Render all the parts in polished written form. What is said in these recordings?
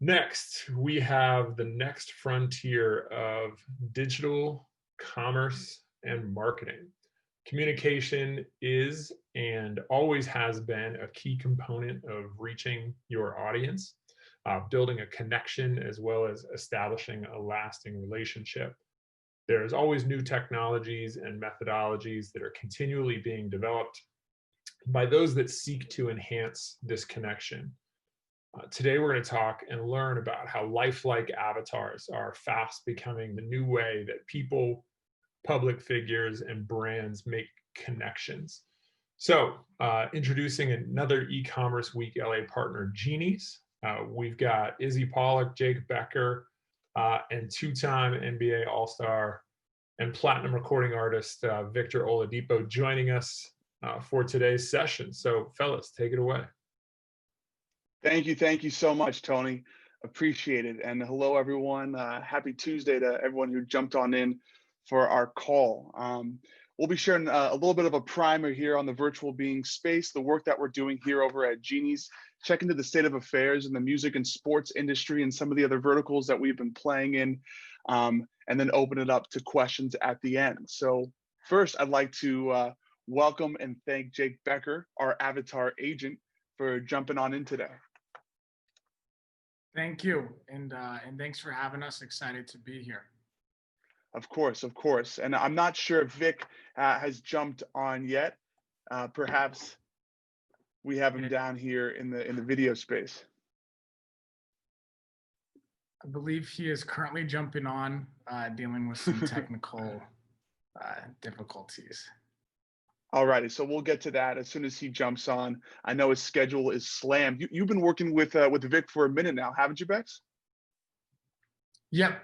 Next, we have the next frontier of digital commerce and marketing. Communication is and always has been a key component of reaching your audience, building a connection, as well as establishing a lasting relationship. There's always new technologies and methodologies that are continually being developed by those that seek to enhance this connection. Today, we're going to talk and learn about how lifelike avatars are fast becoming the new way that people, public figures, and brands make connections. So, introducing another e-commerce week LA partner, Genies. We've got Izzy Pollock, Jake Becker, and two-time NBA All-Star and platinum recording artist Victor Oladipo joining us for today's session. So, fellas, take it away. Thank you so much, Tony. Appreciate it. And hello, everyone. Happy Tuesday to everyone who jumped on in for our call. We'll be sharing a little bit of a primer here on the virtual being space, the work that we're doing here over at Genies, check into the state of affairs in the music and sports industry and some of the other verticals that we've been playing in, and then open it up to questions at the end. So first, I'd like to welcome and thank Jake Becker, our avatar agent, for jumping on in today. Thank you, and thanks for having us. Excited to be here. Of course. And I'm not sure if Vic has jumped on yet. Perhaps we have him down here in the video space. I believe he is currently jumping on, dealing with some technical difficulties. All righty, so we'll get to that as soon as he jumps on. I know his schedule is slammed. You've been working with Vic for a minute now, haven't you, Bex? Yep.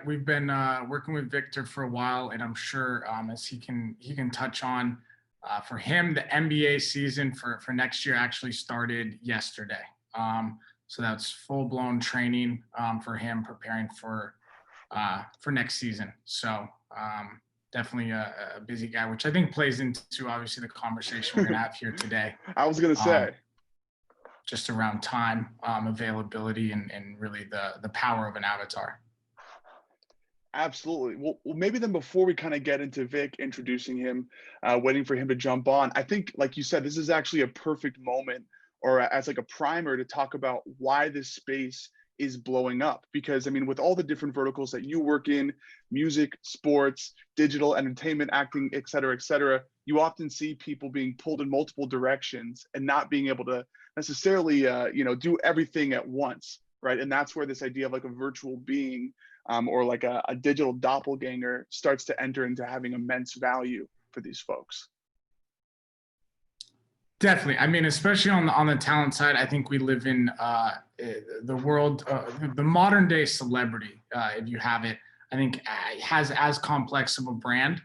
We've been working with Victor for a while, and I'm sure as he can touch on, for him, the NBA season for next year actually started yesterday. So that's full-blown training for him, preparing for next season. So definitely a busy guy, which I think plays into obviously the conversation we're gonna have here today. I was gonna say. Just around time, availability, and really the power of an avatar. Absolutely. Well, maybe then before we kind of get into Vic, introducing him, waiting for him to jump on, I think, like you said, this is actually a perfect moment or as like a primer to talk about why this space is blowing up. Because I mean, with all the different verticals that you work in, music, sports, digital, entertainment, acting, et cetera, you often see people being pulled in multiple directions and not being able to necessarily, do everything at once, right? And that's where this idea of like a virtual being or like a digital doppelganger starts to enter into having immense value for these folks. Definitely. I mean, especially on the talent side, I think we live in the world, the modern day celebrity, if you have it, I think has as complex of a brand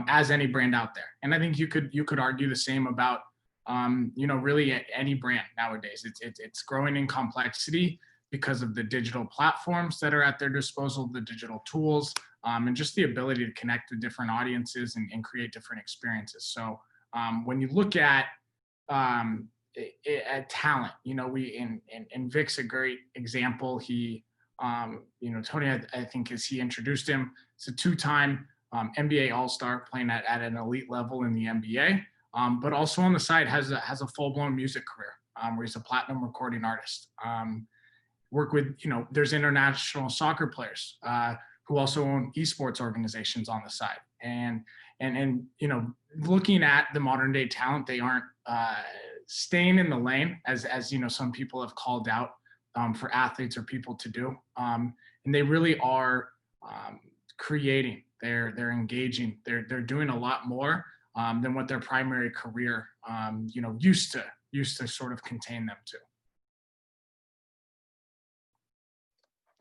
as any brand out there. And I think you could argue the same about, really any brand nowadays. It's growing in complexity because of the digital platforms that are at their disposal, the digital tools, and just the ability to connect with different audiences and create different experiences. So when you look at talent, and Vic's a great example. He, Tony, I think as he introduced him, it's a two-time NBA All-Star playing at an elite level in the NBA, but also on the side has a full-blown music career where he's a platinum recording artist. Work with, there's international soccer players who also own esports organizations on the side. And looking at the modern day talent, they aren't staying in the lane as some people have called out for athletes or people to do. And they really are creating, they're engaging, they're doing a lot more than what their primary career, used to sort of contain them to.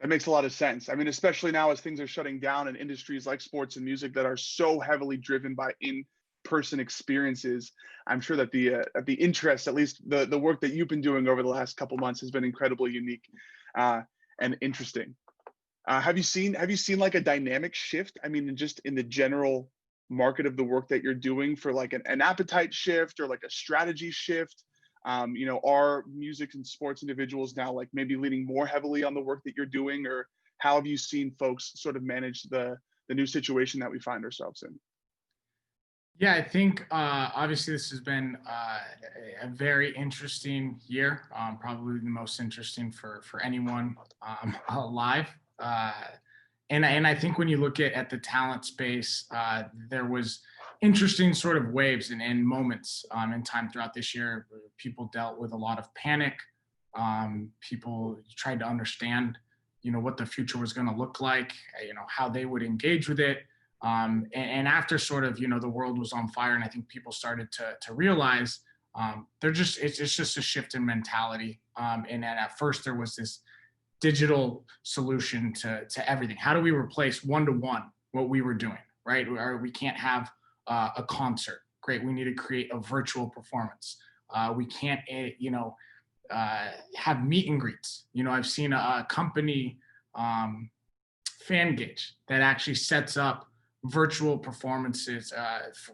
That makes a lot of sense. I mean, especially now as things are shutting down in industries like sports and music that are so heavily driven by in-person experiences, I'm sure that the interest, at least the work that you've been doing over the last couple months, has been incredibly unique and interesting. Have you seen like a dynamic shift? I mean, just in the general market of the work that you're doing for like an appetite shift or like a strategy shift Are music and sports individuals now like maybe leaning more heavily on the work that you're doing, or how have you seen folks sort of manage the new situation that we find ourselves in? Yeah, I think obviously this has been a very interesting year, probably the most interesting for anyone alive. And I think when you look at the talent space, there was interesting sort of waves and moments in time throughout this year. People dealt with a lot of panic. People tried to understand, what the future was going to look like, how they would engage with it. And after sort of, the world was on fire, and I think people started to realize it's just a shift in mentality. And at first there was this digital solution to everything. How do we replace one-to-one what we were doing, right? We can't have a concert. Great, we need to create a virtual performance. We can't, have meet and greets. I've seen a company, Fan Gauge, that actually sets up virtual performances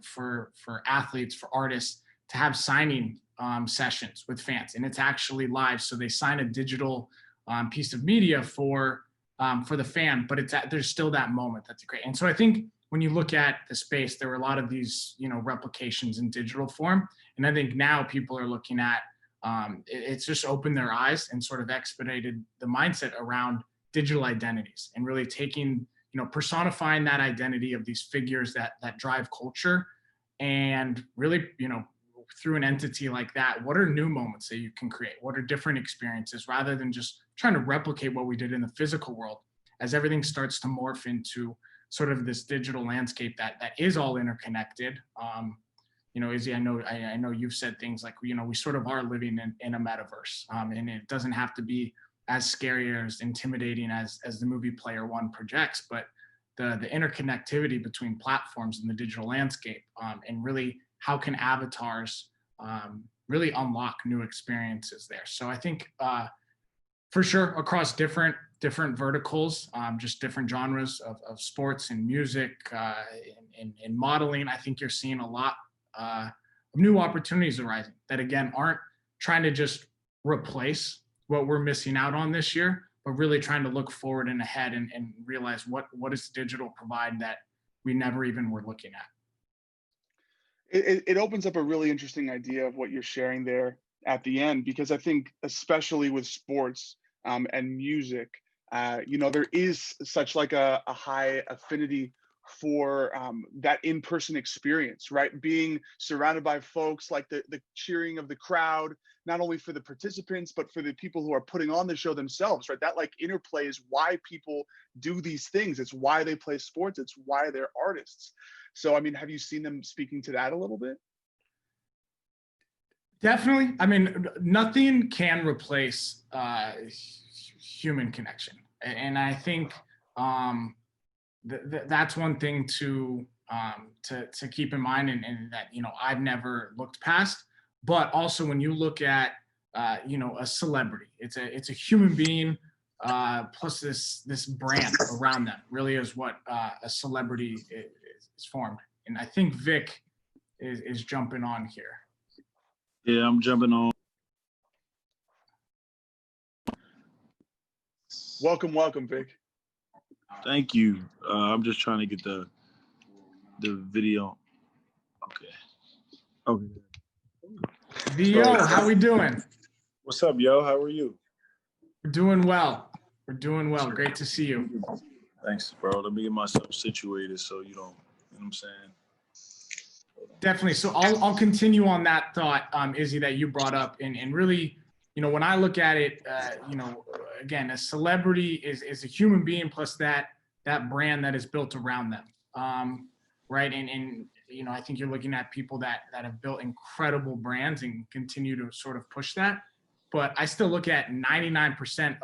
for athletes, for artists to have signing sessions with fans, and it's actually live. So they sign a digital piece of media for the fan, but there's still that moment. That's great. And so I think when you look at the space, there were a lot of these replications in digital form, and I think now people are looking at it's just opened their eyes and sort of expedited the mindset around digital identities, and really taking personifying that identity of these figures that drive culture, and really, through an entity like that, what are new moments that you can create? What are different experiences, rather than just trying to replicate what we did in the physical world, as everything starts to morph into sort of this digital landscape that is all interconnected. Izzy, I know you've said things like, we sort of are living in a metaverse, and it doesn't have to be as scary or as intimidating as the movie Player One projects, but the interconnectivity between platforms and the digital landscape, and really how can avatars really unlock new experiences there. So I think for sure across different verticals, just different genres of sports and music and modeling, I think you're seeing a lot of new opportunities arising that, again, aren't trying to just replace what we're missing out on this year, but really trying to look forward and ahead and realize what does digital provide that we never even were looking at. It opens up a really interesting idea of what you're sharing there at the end, because I think especially with sports and music, there is such like a high affinity for that in-person experience, right? Being surrounded by folks, like the cheering of the crowd, not only for the participants, but for the people who are putting on the show themselves, right? That like interplay is why people do these things. It's why they play sports. It's why they're artists. So, I mean, have you seen them speaking to that a little bit? Definitely. I mean, nothing can replace human connection. And I think that's one thing to keep in mind, and that I've never looked past. But also, when you look at a celebrity, it's a human being plus this brand around them really is what a celebrity is formed. And I think Vic is jumping on here. Yeah, I'm jumping on. Welcome, Vic. Thank you. I'm just trying to get the video. Okay. Yo, how we doing? What's up, yo? How are you? We're doing well. Great to see you. Thanks, bro. Let me get myself situated so you know what I'm saying. Definitely. So I'll continue on that thought, Izzy, that you brought up, and really, when I look at it, again, a celebrity is a human being plus that brand that is built around them, right? And I think you're looking at people that have built incredible brands and continue to sort of push that. But I still look at 99%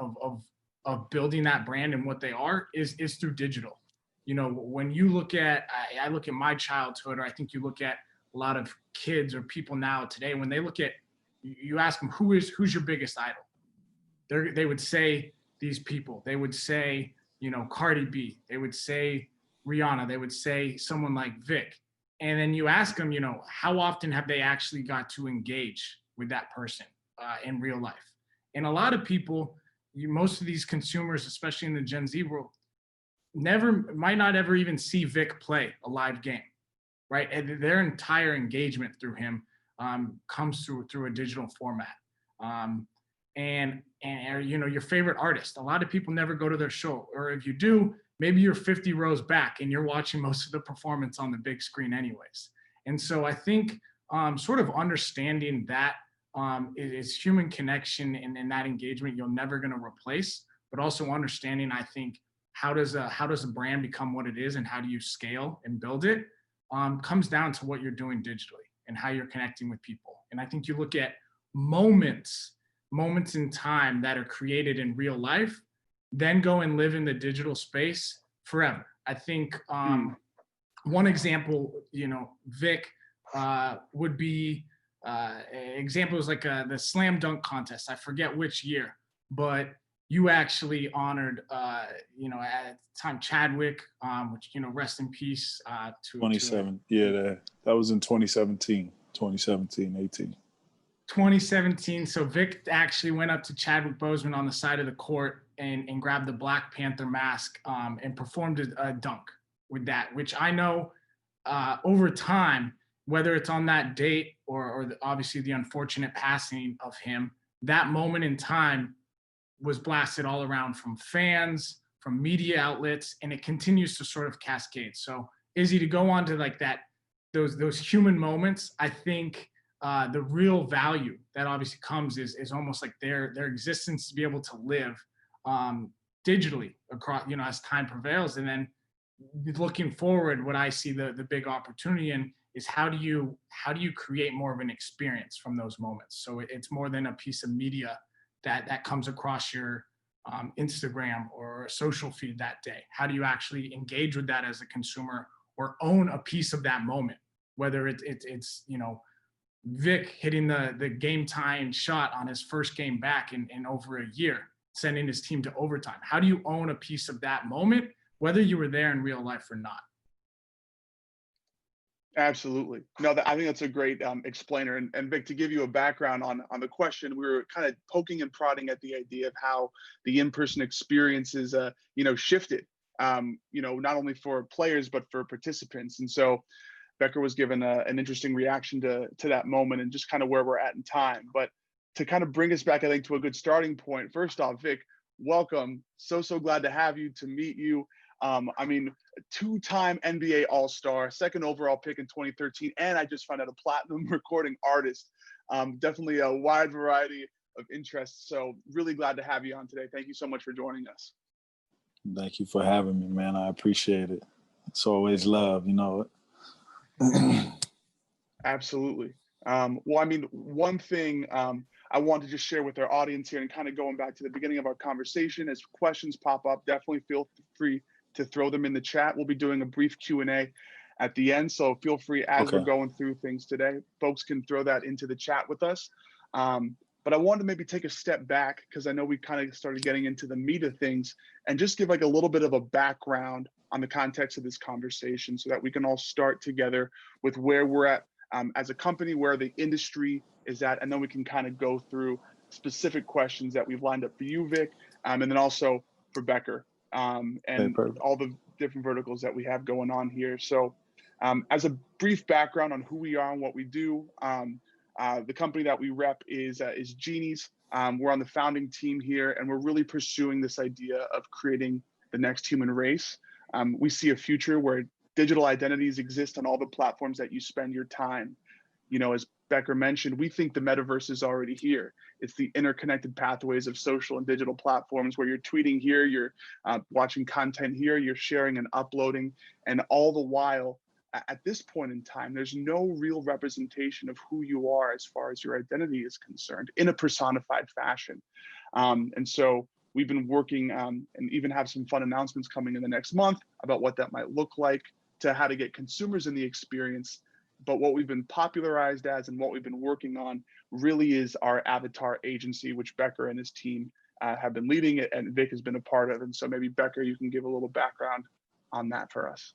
of building that brand and what they are is through digital. When you look at, I look at my childhood, or I think you look at a lot of kids or people now today, when they look at, you ask them, who's your biggest idol? They would say these people. They would say, Cardi B. They would say Rihanna. They would say someone like Vic. And then you ask them, how often have they actually got to engage with that person in real life. And a lot of people, most of these consumers, especially in the Gen Z world, might not ever even see Vic play a live game, right? And their entire engagement through him comes through a digital format. And your favorite artist. A lot of people never go to their show, or if you do, maybe you're 50 rows back and you're watching most of the performance on the big screen anyways. And so I think sort of understanding that is human connection and that engagement you're never going to replace, but also understanding, I think, how does a brand become what it is and how do you scale and build it comes down to what you're doing digitally and how you're connecting with people. And I think you look at moments in time that are created in real life, then go and live in the digital space forever. I think one example, Vic would be examples like the slam dunk contest. I forget which year, but you actually honored, at the time, Chadwick, which, rest in peace. 27. Yeah, that was in 2017, 18. 2017. So Vic actually went up to Chadwick Boseman on the side of the court and grabbed the Black Panther mask and performed a dunk with that, which I know over time, whether it's on that date or obviously the unfortunate passing of him, that moment in time was blasted all around from fans, from media outlets, and it continues to sort of cascade. So Izzy, to go on to like that, those human moments, I think the real value that obviously comes is almost like their existence to be able to live digitally across, as time prevails. And then looking forward, what I see the big opportunity in is how do you create more of an experience from those moments? So it's more than a piece of media that comes across your Instagram or social feed that day. How do you actually engage with that as a consumer or own a piece of that moment? Whether it's Vic hitting the game tying shot on his first game back in over a year, sending his team to overtime. How do you own a piece of that moment, whether you were there in real life or not? Absolutely. No, I think that's a great explainer. And Vic, to give you a background on the question, we were kind of poking and prodding at the idea of how the in-person experiences, shifted, not only for players, but for participants. And so Becker was given an interesting reaction to that moment and just kind of where we're at in time. But to kind of bring us back, I think, to a good starting point, first off, Vic, welcome. So glad to have you, to meet you. Two-time NBA All-Star, second overall pick in 2013, and I just found out a platinum recording artist. Definitely a wide variety of interests. So really glad to have you on today. Thank you so much for joining us. Thank you for having me, man. I appreciate it. It's always love, Absolutely. One thing I want to just share with our audience here, and kind of going back to the beginning of our conversation, as questions pop up, definitely feel free to throw them in the chat. We'll be doing a brief Q&A at the end, so feel free as we're going through things today. Folks can throw that into the chat with us. But I wanted to maybe take a step back because I know we kind of started getting into the meat of things and just give like a little bit of a background on the context of this conversation so that we can all start together with where we're at as a company, where the industry is at, and then we can kind of go through specific questions that we've lined up for you, Vic, and then also for Becker. And all the different verticals that we have going on here. So as a brief background on who we are and what we do, the company that we rep is Genies. We're on the founding team here, and we're really pursuing this idea of creating the next human race. We see a future where digital identities exist on all the platforms that you spend your time. As Becker mentioned, we think the metaverse is already here. It's the interconnected pathways of social and digital platforms where you're tweeting here, you're watching content here, you're sharing and uploading, and all the while, at this point in time, there's no real representation of who you are as far as your identity is concerned in a personified fashion. And so we've been working and even have some fun announcements coming in the next month about what that might look like, to how to get consumers in the experience. But what we've been popularized as and what we've been working on really is our avatar agency, which Becker and his team have been leading it, and Vic has been a part of. And so maybe Becker, you can give a little background on that for us.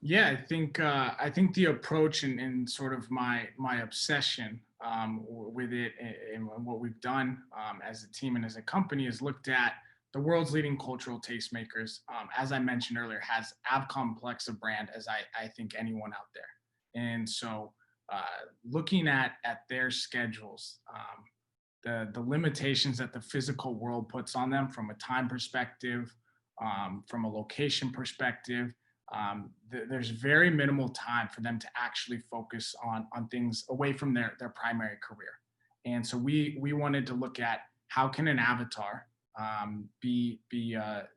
Yeah, I think the approach and sort of my obsession with it, and what we've done as a team and as a company is looked at the world's leading cultural tastemakers. As I mentioned earlier, has as complex a brand as I think anyone out there. And so looking at their schedules, the limitations that the physical world puts on them from a time perspective, from a location perspective, there's very minimal time for them to actually focus on things away from their primary career. And so we wanted to look at how can an avatar be a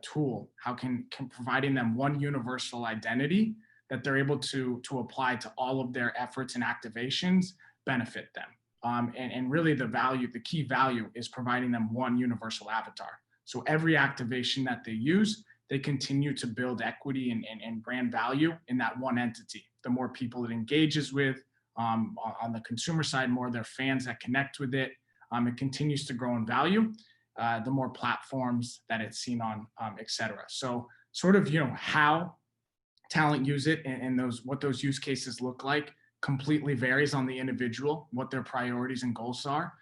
tool, how can providing them one universal identity that they're able to apply to all of their efforts and activations benefit them. And really the key value is providing them one universal avatar. So every activation that they use, they continue to build equity and brand value in that one entity. The more people it engages with, on the consumer side, more their fans that connect with it, it continues to grow in value, the more platforms that it's seen on, et cetera. So sort of, how talent use it and what those use cases look like completely varies on the individual, what their priorities and goals are,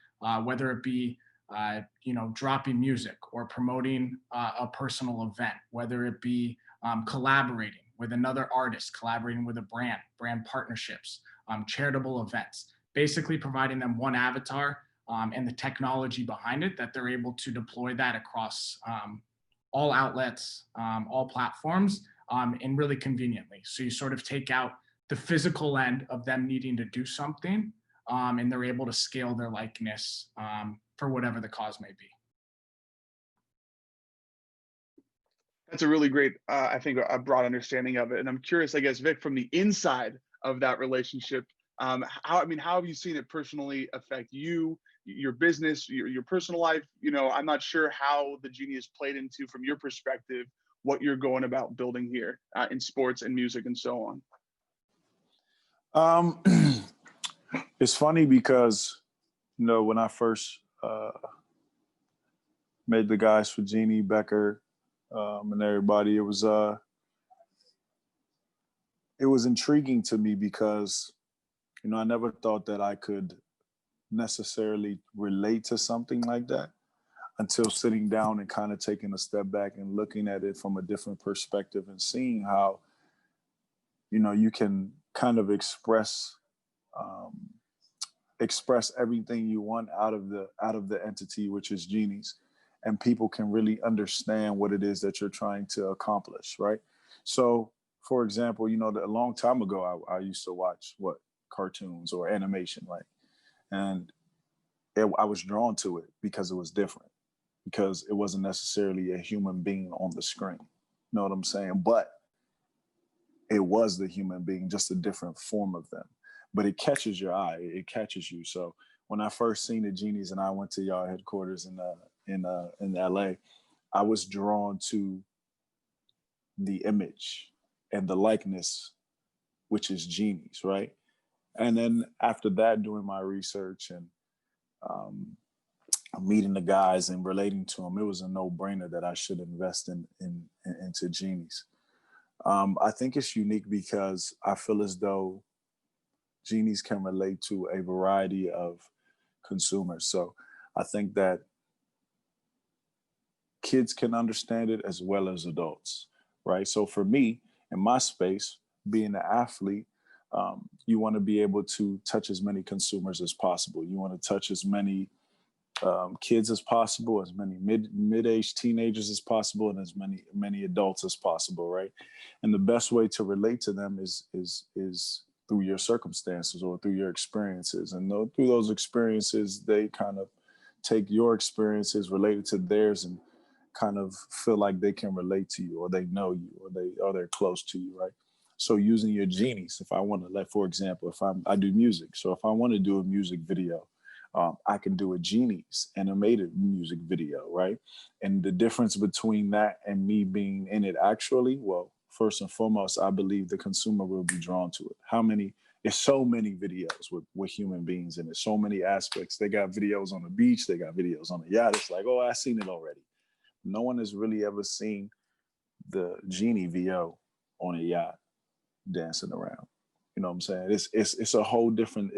whether it be dropping music or promoting a personal event, whether it be collaborating with another artist, collaborating with a brand partnerships, charitable events, basically providing them one avatar and the technology behind it that they're able to deploy that across all outlets, all platforms, and really conveniently. So you sort of take out the physical end of them needing to do something, and they're able to scale their likeness for whatever the cause may be. That's a really great, I think, a broad understanding of it. And I'm curious, I guess, Vic, from the inside of that relationship, how have you seen it personally affect you, your business, your personal life? I'm not sure how the Genies played into, from your perspective, what you're going about building here in sports and music and so on. It's funny because, when I first met the guys for Genie, Becker, and everybody, it was intriguing to me because, I never thought that I could necessarily relate to something like that until sitting down and kind of taking a step back and looking at it from a different perspective and seeing how, you can kind of express everything you want out of the entity, which is Genies, and people can really understand what it is that you're trying to accomplish, right? So, for example, a long time ago, I used to watch cartoons or animation, right? And I was drawn to it because it was different, because it wasn't necessarily a human being on the screen. You know what I'm saying? But it was the human being, just a different form of them. But it catches your eye, it catches you. So when I first seen the Genies and I went to y'all headquarters in LA, I was drawn to the image and the likeness, which is Genies, right? And then after that, doing my research and meeting the guys and relating to them, it was a no-brainer that I should invest into Genies. I think it's unique because I feel as though Genies can relate to a variety of consumers. So I think that kids can understand it as well as adults, right? So for me, in my space, being an athlete, you want to be able to touch as many consumers as possible. You want to touch as many kids as possible, as many mid-aged teenagers as possible, and as many adults as possible, right? And the best way to relate to them is through your circumstances or through your experiences. And through those experiences, they kind of take your experiences related to theirs and kind of feel like they can relate to you, or they know you, or they're close to you, right? So using your Genies, if I want to, for example, if I do music, so if I want to do a music video, I can do a Genies animated music video, right? And the difference between that and me being in it actually, well, first and foremost, I believe the consumer will be drawn to it. There's so many videos with human beings in it, so many aspects. They got videos on the beach, they got videos on the yacht. It's like, oh, I've seen it already. No one has really ever seen the Genie VO on a yacht dancing around. You know what I'm saying? It's a whole different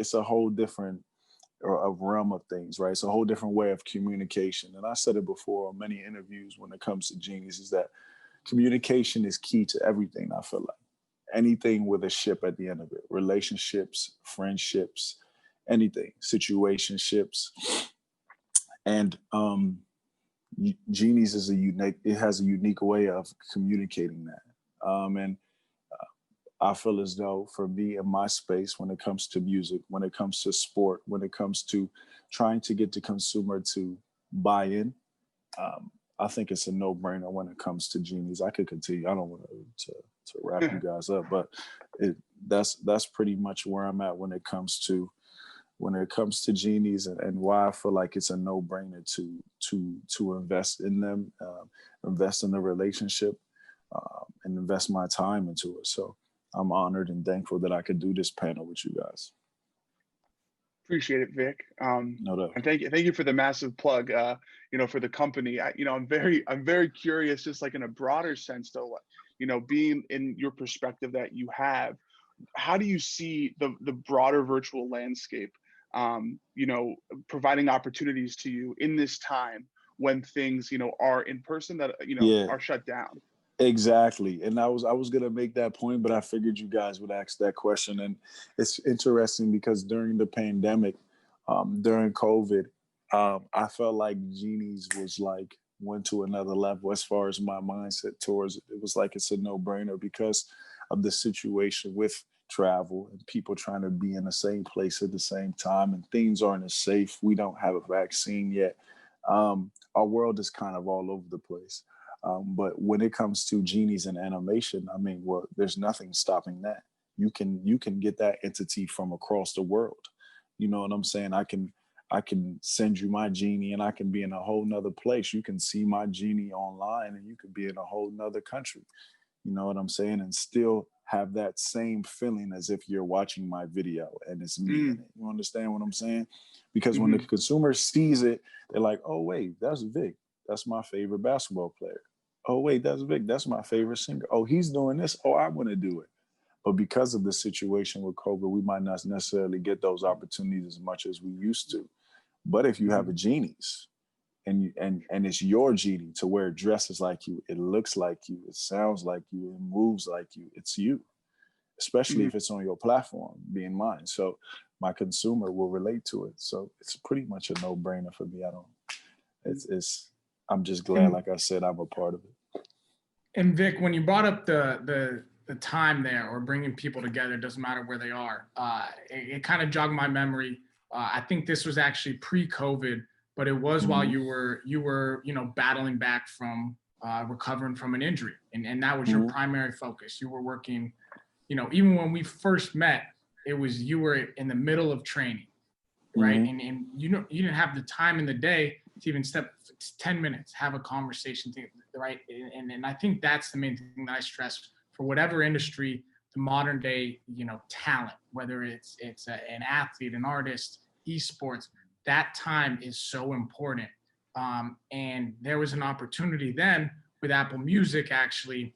a realm of things, right? It's a whole different way of communication. And I said it before on many interviews when it comes to Genies, is that communication is key to everything. I feel like anything with a ship at the end of it, relationships, friendships, anything, situationships. And Genies is it has a unique way of communicating that. And I feel as though for me in my space, when it comes to music, when it comes to sport, when it comes to trying to get the consumer to buy in, I think it's a no-brainer when it comes to Genies. I could continue. I don't want to wrap you guys up, but that's pretty much where I'm at when it comes to Genies, and why I feel like it's a no-brainer to invest in them, invest in the relationship, and invest my time into it. So I'm honored and thankful that I could do this panel with you guys. Appreciate it, Vic. No doubt. And thank you for the massive plug, for the company. I'm very curious, just like in a broader sense though, being in your perspective that you have, how do you see the broader virtual landscape, providing opportunities to you in this time when things, are in person that, are shut down? Exactly. And I was going to make that point, but I figured you guys would ask that question. And it's interesting because during the pandemic, during COVID, I felt like Genies went to another level as far as my mindset towards it. It was like it's a no-brainer because of the situation with travel and people trying to be in the same place at the same time, and things aren't as safe. We don't have a vaccine yet. Our world is kind of all over the place. But when it comes to Genies and animation, I mean, well, there's nothing stopping that. You can get that entity from across the world. You know what I'm saying? I can send you my Genie and I can be in a whole nother place. You can see my Genie online and you could be in a whole nother country. You know what I'm saying? And still have that same feeling as if you're watching my video and it's me in it. You understand what I'm saying? Because when the consumer sees it, they're like, oh, wait, that's Vic. That's my favorite basketball player. Oh, wait, that's Vic. That's my favorite singer. Oh, he's doing this. Oh, I want to do it. But because of the situation with COVID, we might not necessarily get those opportunities as much as we used to. But if you have a Genies and it's your Genie to where it dresses like you, it looks like you, it sounds like you, it moves like you, it's you, especially if it's on your platform, being mine. So my consumer will relate to it. So it's pretty much a no-brainer for me. I'm just glad, like I said, I'm a part of it. And Vic, when you brought up the time there, or bringing people together, doesn't matter where they are, it kind of jogged my memory. I think this was actually pre-COVID, but it was while you were battling back from recovering from an injury, and that was your primary focus. You were working, even when we first met, you were in the middle of training, right? And you didn't have the time in the day to even step 10 minutes, have a conversation, right? And I think that's the main thing that I stress for whatever industry, the modern day, talent, whether it's an athlete, an artist, esports, that time is so important. And there was an opportunity then with Apple Music, actually,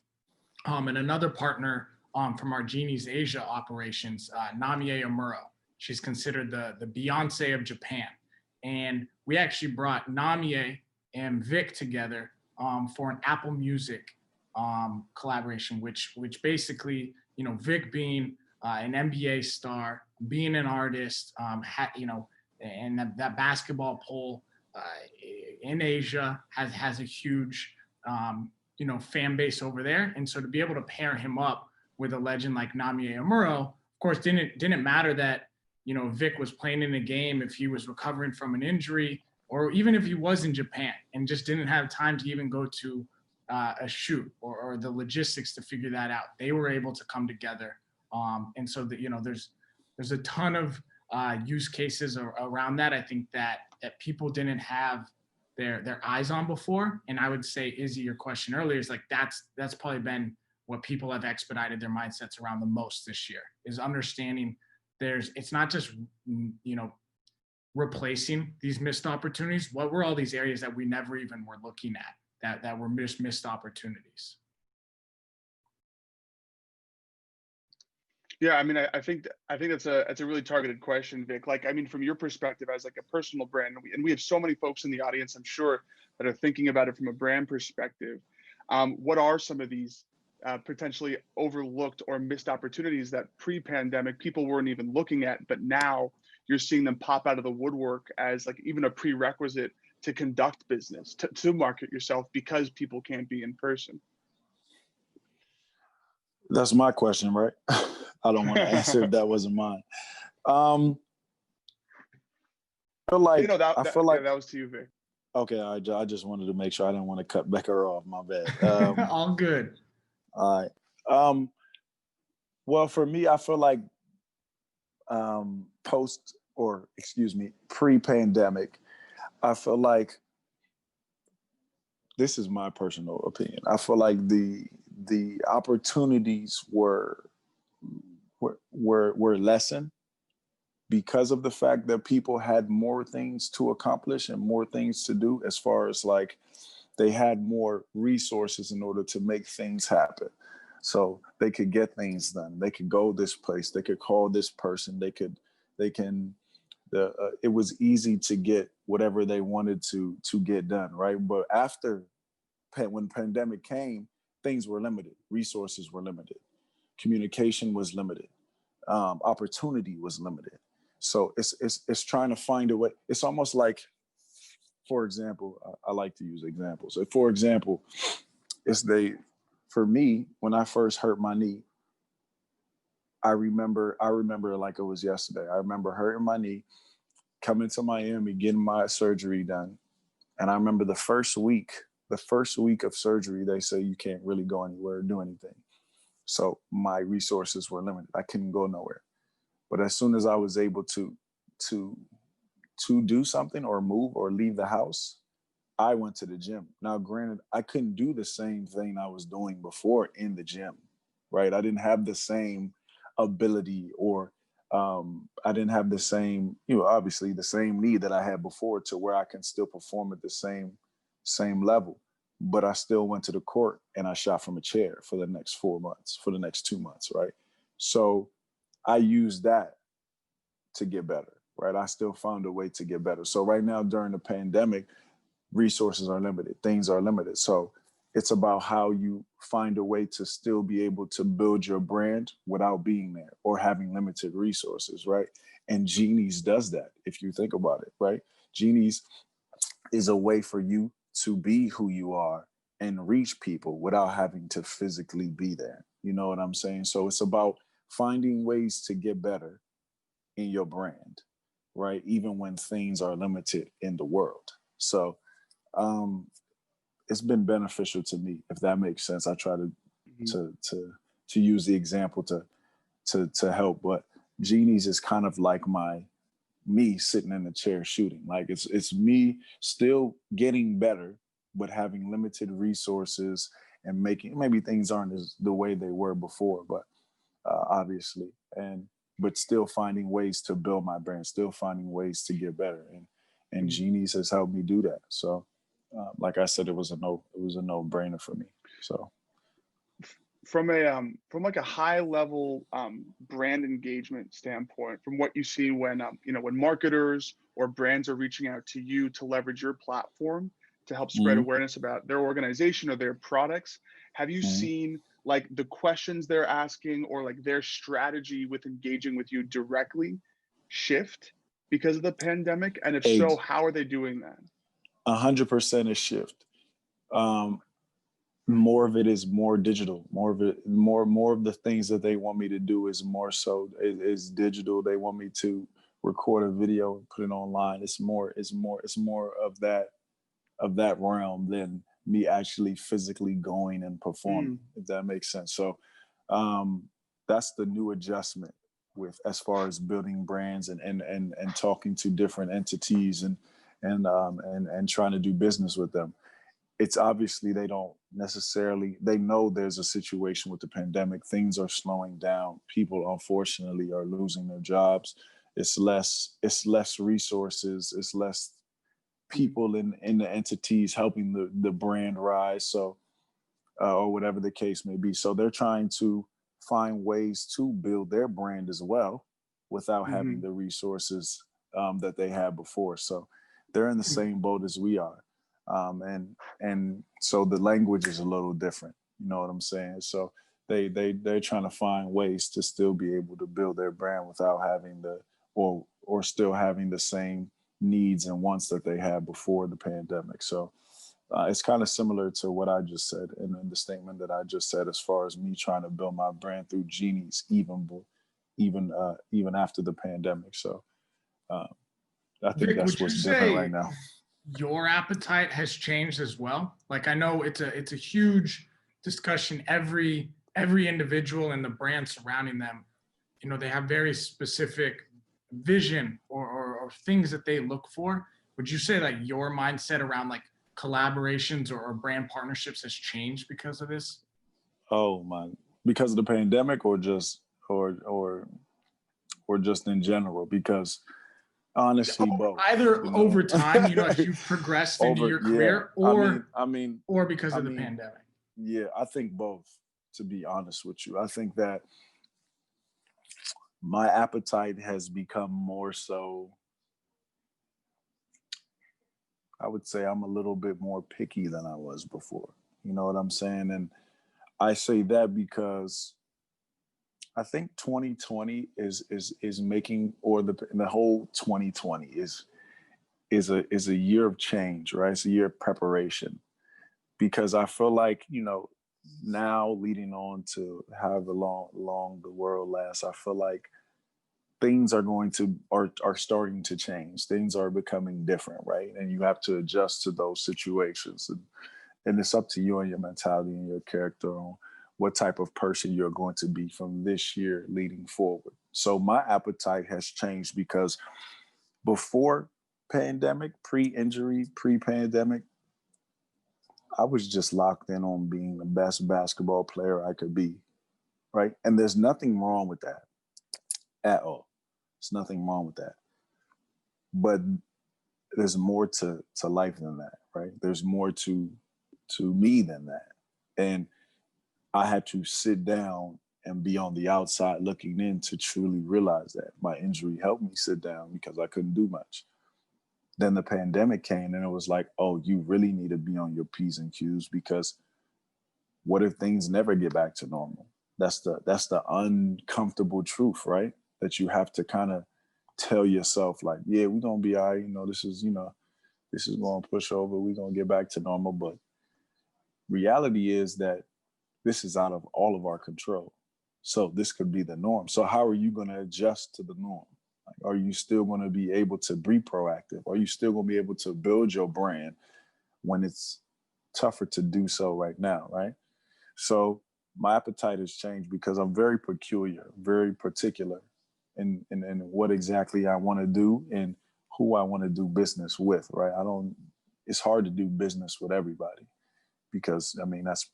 and another partner from our Genies Asia operations, Namie Amuro. She's considered the Beyonce of Japan. And we actually brought Namie and Vic together for an Apple Music collaboration, which basically, Vic being an NBA star, being an artist, and that basketball poll in Asia has a huge, fan base over there. And so to be able to pair him up with a legend like Namie Amuro, of course, didn't matter that, Vic was playing in a game, if he was recovering from an injury, or even if he was in Japan and just didn't have time to even go to a shoot or the logistics to figure that out. They were able to come together. And so that, there's a ton of use cases around that. I think that people didn't have their eyes on before. And I would say, Izzy, your question earlier is like, that's probably been what people have expedited their mindsets around the most this year, is understanding it's not just, replacing these missed opportunities. What were all these areas that we never even were looking at that were missed opportunities? Yeah, I mean, I think that's a really targeted question, Vic. Like, I mean, from your perspective as like a personal brand, and we have so many folks in the audience, I'm sure, that are thinking about it from a brand perspective. What are some of these potentially overlooked or missed opportunities that pre-pandemic people weren't even looking at, but now you're seeing them pop out of the woodwork as like even a prerequisite to conduct business, to market yourself because people can't be in person? That's my question, right? I don't want to answer if that wasn't mine. Um, I feel You know like that, I that feel yeah, like that was to you, Vic. okay. I just wanted to make sure I didn't want to cut Becker off. My bad. All good. All right. Well, for me, I feel like post or excuse me, pre-pandemic, I feel like this is my personal opinion. I feel like the opportunities were lessened because of the fact that people had more things to accomplish and more things to do, as far as like they had more resources in order to make things happen. So they could get things done. They could go this place. They could call this person. They can it was easy to get whatever they wanted to get done, right? But after when pandemic came, things were limited, resources were limited, communication was limited, opportunity was limited. So it's trying to find a way. It's almost like, for example, I like to use examples. So for example, for me, when I first hurt my knee, I remember like it was yesterday. I remember hurting my knee, coming to Miami, getting my surgery done. And I remember the first week of surgery, they say you can't really go anywhere or do anything. So my resources were limited. I couldn't go nowhere. But as soon as I was able to do something or move or leave the house, I went to the gym. Now, granted, I couldn't do the same thing I was doing before in the gym, right? I didn't have the same ability, or I didn't have the same, obviously the same need that I had before, to where I can still perform at the same level. But I still went to the court and I shot from a chair for the next 4 months, for the next 2 months, right? So I used that to get better, right? I still found a way to get better. So right now during the pandemic, resources are limited, things are limited. So it's about how you find a way to still be able to build your brand without being there or having limited resources, right? And Genies does that, if you think about it, right? Genies is a way for you to be who you are and reach people without having to physically be there. You know what I'm saying? So it's about finding ways to get better in your brand, right? Even when things are limited in the world. So um, it's been beneficial to me, if that makes sense. I try to Mhm. to use the example to help, but Genies is kind of like me sitting in the chair shooting. Like it's me still getting better, but having limited resources and making, maybe things aren't as the way they were before, but obviously, but still finding ways to build my brand, still finding ways to get better, and Mhm. Genies has helped me do that. So, like I said, it was a no brainer for me. So, From like a high level brand engagement standpoint, from what you see when when marketers or brands are reaching out to you to leverage your platform to help spread mhm, awareness about their organization or their products, have you mhm. seen like the questions they're asking or like their strategy with engaging with you directly shift because of the pandemic? And if so, how are they doing that? 100% a shift. Um, More of it is more digital. More of the things that they want me to do is more so is digital. They want me to record a video and put it online. It's more of that realm than me actually physically going and performing, Mm, if that makes sense. So um, that's the new adjustment with, as far as building brands and talking to different entities and trying to do business with them. It's obviously they know there's a situation with the pandemic. Things are slowing down. People unfortunately are losing their jobs. It's less resources. It's less mm, people in the entities helping the brand rise. So or whatever the case may be. So they're trying to find ways to build their brand as well without having Mm-hmm. the resources that they had before. So they're in the same boat as we are. And so the language is a little different. You know what I'm saying? So they're trying to find ways to still be able to build their brand without having or still having the same needs and wants that they had before the pandemic. So it's kind of similar to what I just said and the statement that I just said, as far as me trying to build my brand through Genies, even after the pandemic. So I think Vic, that's would you what's different right say now. your appetite has changed as well? Like, I know it's a huge discussion. Every individual and the brand surrounding them, you know, they have very specific vision or things that they look for. Would you say like your mindset around like collaborations or brand partnerships has changed because of this? Oh my, because of the pandemic, or just or just in general? Because honestly, both. Either You know? over time, you know, as you've progressed into your career, or or because of the pandemic. Yeah, I think both, to be honest with you. I think that my appetite has become more so, I would say I'm a little bit more picky than I was before. You know what I'm saying? And I say that because I think 2020 is making, or the whole 2020 is a year of change, right? It's a year of preparation, because I feel like, you know, now leading on to however long the world lasts, I feel like things are starting to change. Things are becoming different, right? And you have to adjust to those situations. And it's up to you and your mentality and your character on what type of person you're going to be from this year leading forward. So my appetite has changed, because before pandemic, pre-injury, pre-pandemic, I was just locked in on being the best basketball player I could be, right? And there's nothing wrong with that at all. There's nothing wrong with that. But there's more to life than that, right? There's more to me than that. And I had to sit down and be on the outside looking in to truly realize that. My injury helped me sit down because I couldn't do much. Then the pandemic came and it was like, oh, you really need to be on your P's and Q's, because what if things never get back to normal? That's the uncomfortable truth, right? That you have to kind of tell yourself, like, yeah, we're gonna be all right, this is gonna push over, we're gonna get back to normal. But reality is that this is out of all of our control. So this could be the norm. So how are you gonna adjust to the norm? Like, are you still gonna be able to be proactive? Are you still gonna be able to build your brand when it's tougher to do so right now, right? So my appetite has changed because I'm very peculiar, very particular in what exactly I want to do and who I want to do business with, right? It's hard to do business with everybody, because that's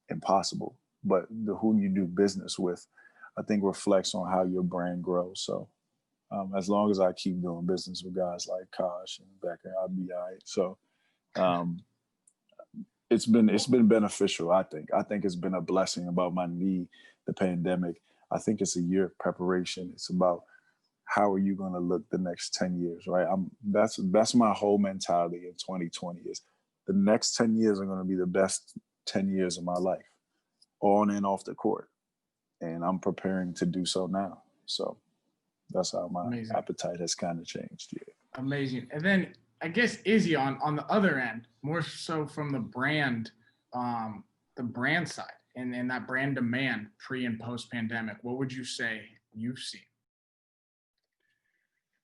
impossible. But who you do business with, I think, reflects on how your brand grows. So as long as I keep doing business with guys like Kosh and Becker, I'll be all right. So it's been beneficial. I think it's been a blessing about my knee, the pandemic. I think it's a year of preparation. It's about how are you going to look the next 10 years, right? That's my whole mentality in 2020 is the next 10 years are going to be the best 10 years of my life, on and off the court. And I'm preparing to do so now. So that's how my appetite has kind of changed. Yeah. Amazing. And then I guess Izzy on the other end, more so from the brand side and that brand demand pre and post pandemic, what would you say you've seen?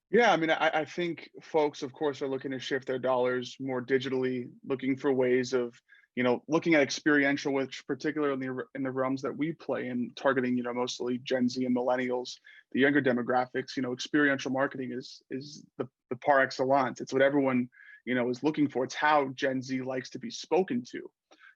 Yeah, I think folks, of course, are looking to shift their dollars more digitally, looking for ways of, looking at experiential, which particularly in the realms that we play in, targeting, mostly Gen Z and millennials, the younger demographics. Experiential marketing is the par excellence. It's what everyone, is looking for. It's how Gen Z likes to be spoken to.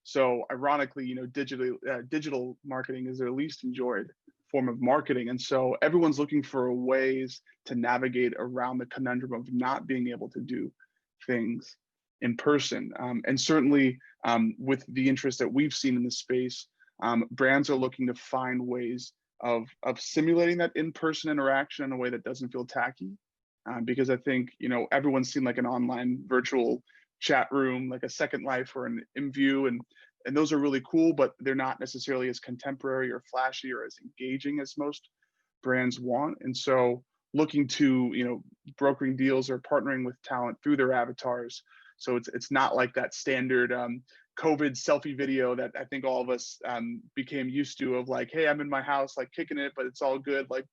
So ironically, digital marketing is their least enjoyed form of marketing. And so everyone's looking for ways to navigate around the conundrum of not being able to do things in person. And certainly with the interest that we've seen in the space, brands are looking to find ways of simulating that in-person interaction in a way that doesn't feel tacky. Because I think, everyone's seen like an online virtual chat room, like a Second Life or an InView, and those are really cool, but they're not necessarily as contemporary or flashy or as engaging as most brands want. And so looking to, brokering deals or partnering with talent through their avatars. So it's not like that standard COVID selfie video that I think all of us became used to, of like, hey, I'm in my house, like kicking it, but it's all good, like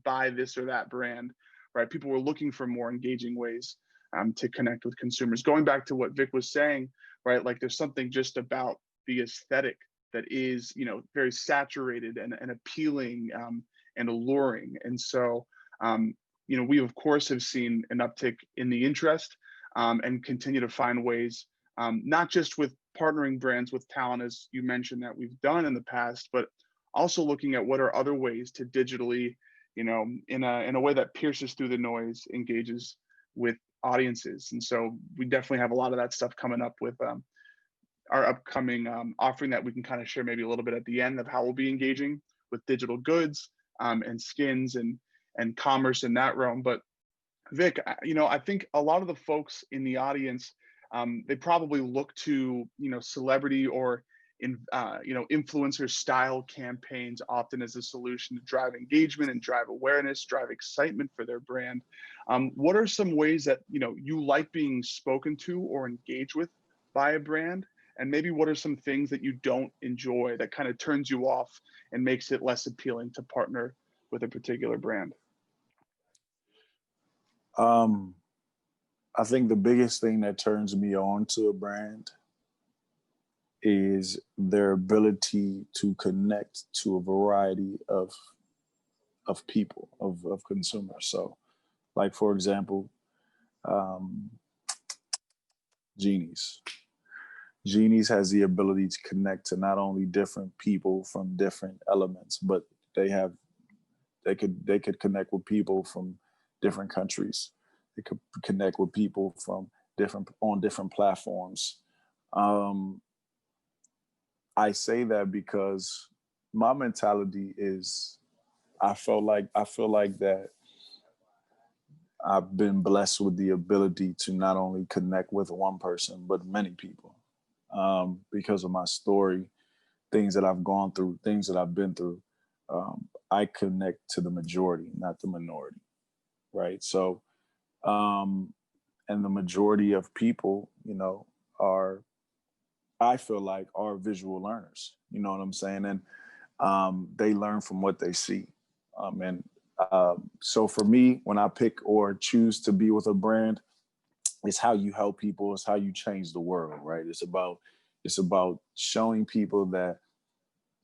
buy this or that brand, right? People were looking for more engaging ways to connect with consumers. Going back to what Vic was saying, right? Like there's something just about the aesthetic that is, very saturated and appealing and alluring. And so, we of course have seen an uptick in the interest and continue to find ways, not just with partnering brands with talent, as you mentioned that we've done in the past, but also looking at what are other ways to digitally, in a way that pierces through the noise, engages with audiences. And so we definitely have a lot of that stuff coming up with our upcoming offering that we can kind of share maybe a little bit at the end of how we'll be engaging with digital goods and skins and commerce in that realm. But Vic, I think a lot of the folks in the audience, they probably look to, celebrity or influencer style campaigns often as a solution to drive engagement and drive awareness, drive excitement for their brand. What are some ways that, you like being spoken to or engaged with by a brand? And maybe what are some things that you don't enjoy that kind of turns you off and makes it less appealing to partner with a particular brand? I think the biggest thing that turns me on to a brand is their ability to connect to a variety of people, of consumers. So, like for example, Genies. Genies has the ability to connect to not only different people from different elements, but they could connect with people from different countries. They could connect with people from different platforms. I say that because my mentality is, I feel like that I've been blessed with the ability to not only connect with one person, but many people, because of my story, things that I've gone through, things that I've been through. I connect to the majority, not the minority, right? So, and the majority of people, I feel like are visual learners. You know what I'm saying? And they learn from what they see. So for me, when I pick or choose to be with a brand, it's how you help people. It's how you change the world, right? It's about showing people that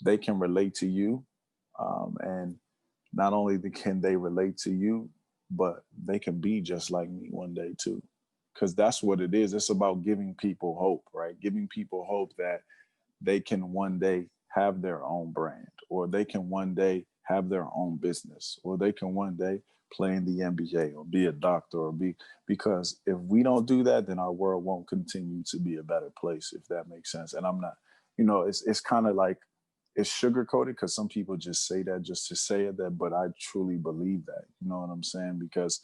they can relate to you, and not only can they relate to you, but they can be just like me one day too. Because that's what it is. It's about giving people hope, right? Giving people hope that they can one day have their own brand, or they can one day have their own business, or they can one day play in the NBA or be a doctor because if we don't do that, then our world won't continue to be a better place, if that makes sense. And I'm not, it's kind of like, it's sugar coated because some people just say that just to say it, but I truly believe that, you know what I'm saying? Because,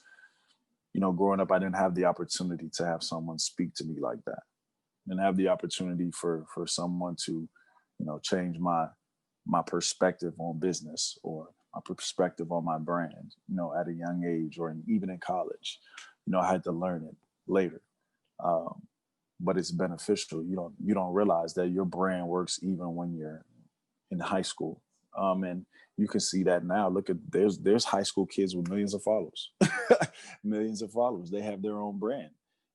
growing up, I didn't have the opportunity to have someone speak to me like that, and have the opportunity for someone to, change my perspective on business or my perspective on my brand, at a young age or even in college. I had to learn it later. But it's beneficial. You don't realize that your brand works even when you're in high school. And you can see that now. Look at there's high school kids with millions of followers, millions of followers. They have their own brand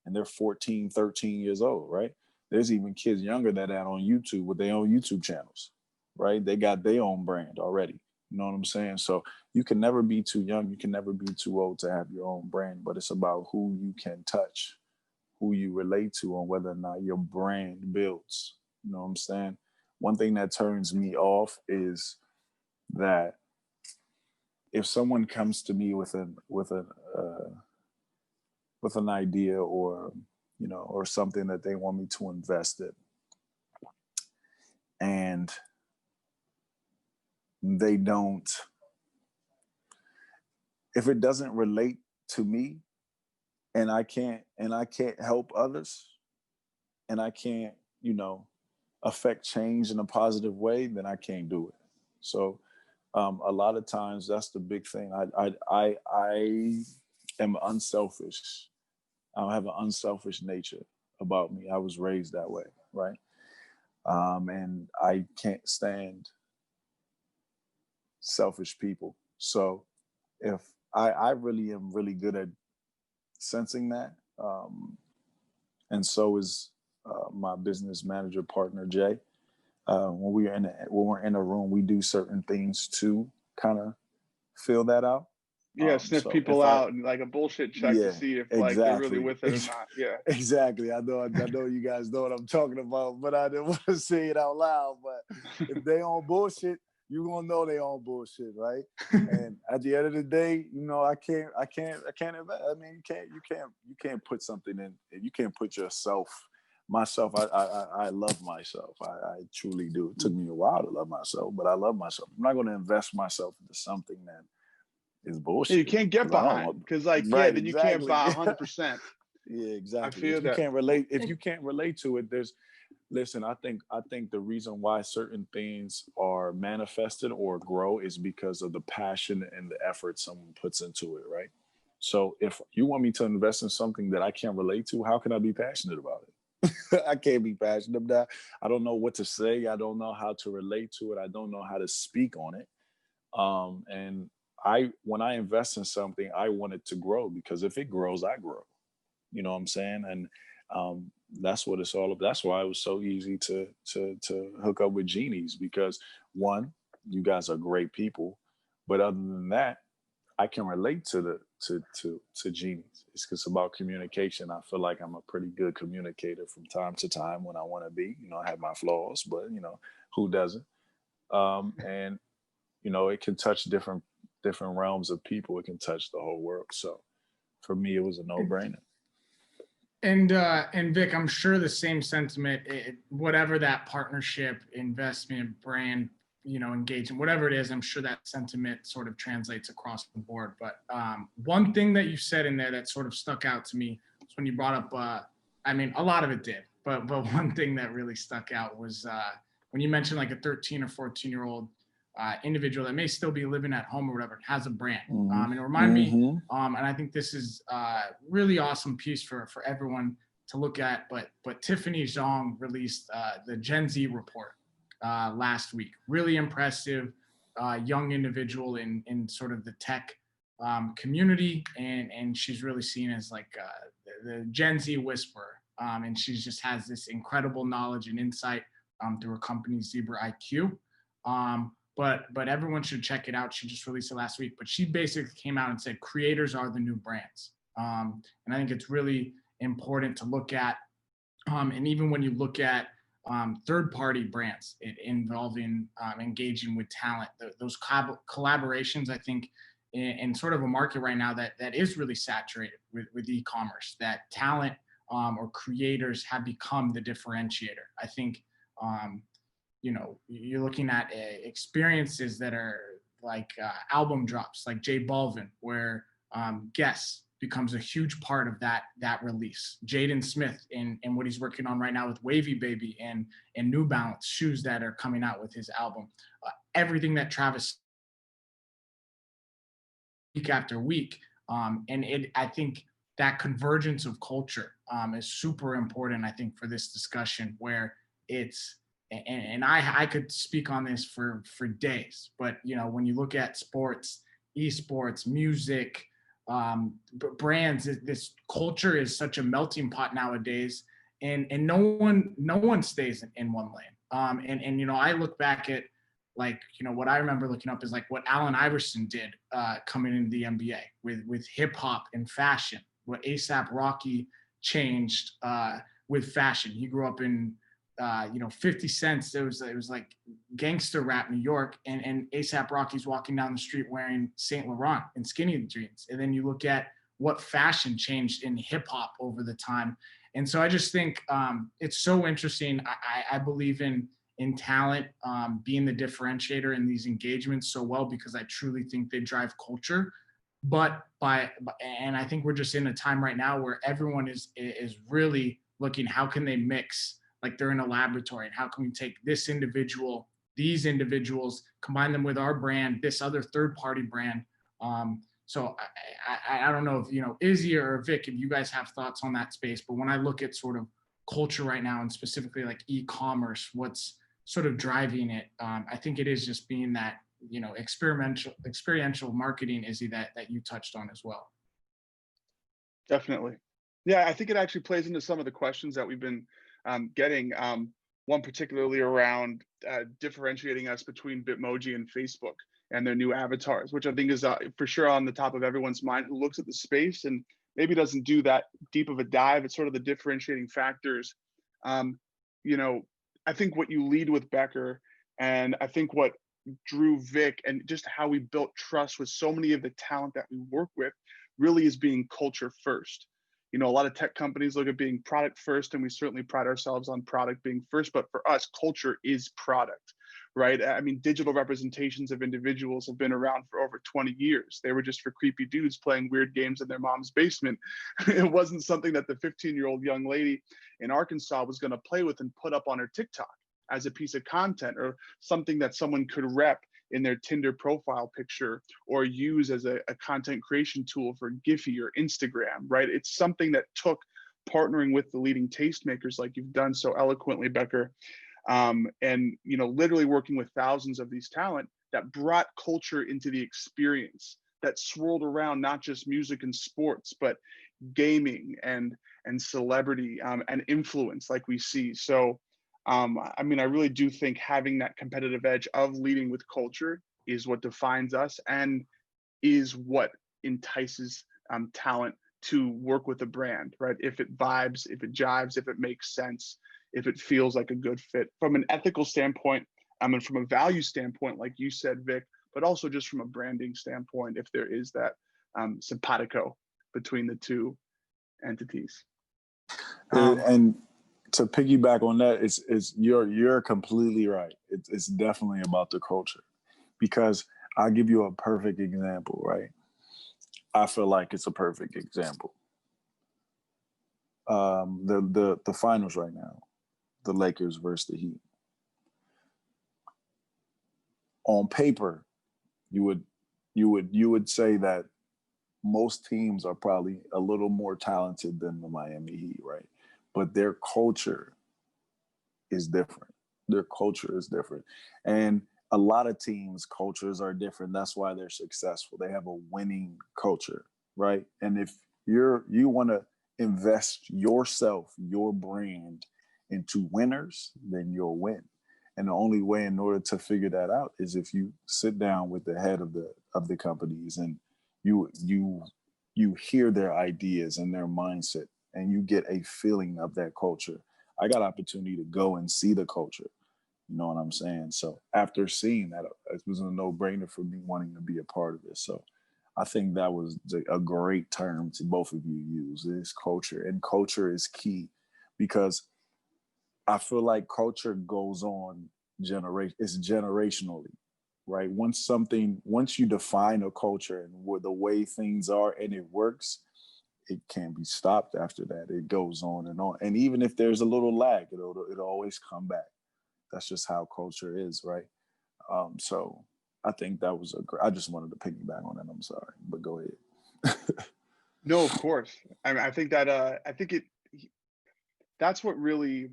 and they're 14, 13 years old, right? There's even kids younger than that on YouTube with their own YouTube channels, right? They got their own brand already. You know what I'm saying? So you can never be too young. You can never be too old to have your own brand, but it's about who you can touch, who you relate to, and whether or not your brand builds. You know what I'm saying? One thing that turns me off is that if someone comes to me with an idea or or something that they want me to invest in, and they don't, if it doesn't relate to me and I can't help others and I can't, affect change in a positive way, then I can't do it. So a lot of times that's the big thing. I am unselfish. I have an unselfish nature about me. I was raised that way, right? And I can't stand selfish people. So if I really am really good at sensing that, and so is my business manager partner Jay. When we're in a room, we do certain things to kind of feel that out. Yeah, sniff So people out and like a bullshit check to see if like they're really with it or not. Yeah, exactly. I know you guys know what I'm talking about, but I didn't want to say it out loud. But if they on bullshit, you gonna know they on bullshit, right? And at the end of the day, I can't. I mean, you can't put something in. You can't put myself. I love myself. I truly do. It took me a while to love myself, but I love myself. I'm not going to invest myself into something that is bullshit. You can't get behind because, then you can't buy 100%. Yeah, exactly. I feel that. If you can't relate to it, listen. I think the reason why certain things are manifested or grow is because of the passion and the effort someone puts into it, right? So if you want me to invest in something that I can't relate to, how can I be passionate about it? I can't be passionate about that. I don't know what to say. I don't know how to relate to it. I don't know how to speak on it. And when I invest in something, I want it to grow because if it grows, I grow. You know what I'm saying? And that's what it's all about. That's why it was so easy to hook up with Genies because one, you guys are great people, but other than that, I can relate to Genies. It's about communication. I feel like I'm a pretty good communicator from time to time when I want to be. I have my flaws, but who doesn't? And it can touch different realms of people. It can touch the whole world. So for me, it was a no-brainer. And Vic, I'm sure the same sentiment. Whatever that partnership, investment, brand, engagement, whatever it is, I'm sure that sentiment sort of translates across the board. But one thing that you said in there that sort of stuck out to me was when you brought up, I mean, a lot of it did, but one thing that really stuck out was when you mentioned like a 13 or 14-year-old individual that may still be living at home or whatever, has a brand. And it reminded me, and I think this is a really awesome piece for everyone to look at, but Tiffany Zhang released the Gen Z report last week. Really impressive young individual in sort of the tech community, and she's really seen as like the Gen Z whisperer, and she just has this incredible knowledge and insight through her company Zebra IQ. But everyone should check it out. She just released it last week, but she basically came out and said creators are the new brands. And I think it's really important to look at, and even when you look at third-party brands involving engaging with talent, those collaborations, I think in sort of a market right now that is really saturated with e-commerce, that talent or creators have become the differentiator. I think you're looking at experiences that are like album drops, like J Balvin, where guests becomes a huge part of that release. Jaden Smith and what he's working on right now with Wavy Baby and New Balance shoes that are coming out with his album. Everything that Travis week after week, I think that convergence of culture is super important. I think for this discussion where it's. And I could speak on this for days, but when you look at sports, esports, music, brands, this culture is such a melting pot nowadays, and no one stays in one lane. And I look back at what I remember looking up is like what Allen Iverson did coming into the NBA with hip hop and fashion, what ASAP Rocky changed with fashion. He grew up in 50 Cent, it was like gangster rap New York, and ASAP Rocky's walking down the street wearing Saint Laurent and skinny jeans. And then you look at what fashion changed in hip hop over the time. And so I just think it's so interesting. I believe in in talent being the differentiator in these engagements so well, because I truly think they drive culture. And I think we're just in a time right now where everyone is really looking, how can they mix, like they're in a laboratory, and how can we take this individual, these individuals, combine them with our brand, this other third party brand. So I don't know if, you know, Izzy or Vic, if you guys have thoughts on that space, but when I look at sort of culture right now, and specifically like e-commerce, what's sort of driving it, I think it is just being that, you know, experiential marketing, Izzy, that you touched on as well. Definitely. Yeah, I think it actually plays into some of the questions that we've been getting. One particularly around differentiating us between Bitmoji and Facebook and their new avatars, which I think is for sure on the top of everyone's mind who looks at the space and maybe doesn't do that deep of a dive. It's sort of the differentiating factors. You know, I think what you lead with, Becker, and I think what drew Vic and just how we built trust with so many of the talent that we work with really is being culture first. You know, a lot of tech companies look at being product first, and we certainly pride ourselves on product being first, but for us, culture is product, right? I mean, digital representations of individuals have been around for over 20 years. They were just for creepy dudes playing weird games in their mom's basement. It wasn't something that the 15-year-old young lady in Arkansas was going to play with and put up on her TikTok as a piece of content, or something that someone could rep in their Tinder profile picture or use as a content creation tool for Giphy or Instagram, right? It's something that took partnering with the leading tastemakers like you've done so eloquently, Becker, and, you know, literally working with thousands of these talent that brought culture into the experience, that swirled around not just music and sports, but gaming and celebrity and influence like we see. So I mean, I really do think having that competitive edge of leading with culture is what defines us and is what entices talent to work with a brand, right? If it vibes, if it jives, if it makes sense, if it feels like a good fit from an ethical standpoint, and from a value standpoint, like you said, Vic, but also just from a branding standpoint, if there is that simpatico between the two entities. And to piggyback on that, it's you're completely right. It's definitely about the culture, because I'll give you a perfect example, right? I feel like it's a perfect example. The finals right now, the Lakers versus the Heat. On paper, you would say that most teams are probably a little more talented than the Miami Heat, right? But their culture is different. Their culture is different. And a lot of teams' cultures are different. That's why they're successful. They have a winning culture, right? And if you want to invest yourself, your brand into winners, then you'll win. And the only way in order to figure that out is if you sit down with the head of the companies and you hear their ideas and their mindset, and you get a feeling of that culture. I got opportunity to go and see the culture. You know what I'm saying? So after seeing that, it was a no-brainer for me wanting to be a part of it. So I think that was a great term to both of you use, is culture. And culture is key, because I feel like culture goes on it's generationally, right? Once you define a culture and the way things are and it works, it can't be stopped after that. It goes on. And even if there's a little lag, it'll always come back. That's just how culture is, right? So I think that was I just wanted to piggyback on that. I'm sorry, but go ahead. No, of course. I mean, I think that that's what really,